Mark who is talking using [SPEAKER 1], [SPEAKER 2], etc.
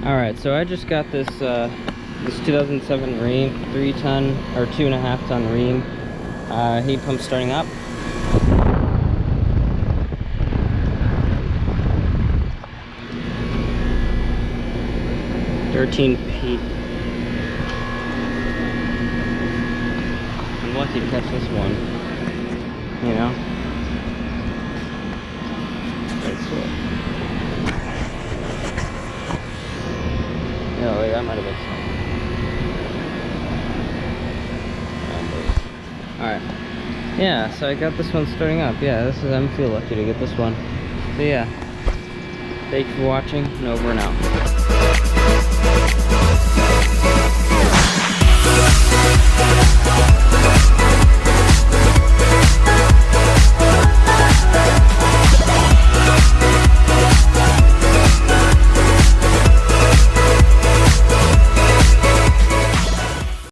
[SPEAKER 1] Alright, so I just got this this 2007 Rheem 3-ton or 2.5-ton Rheem heat pump starting up. $13p. I'm lucky to catch this one, you know. No, wait, that might have been something. Alright. Yeah, so I got this one starting up. Yeah, I feel lucky to get this one. So yeah. Thank you for watching, and over and out.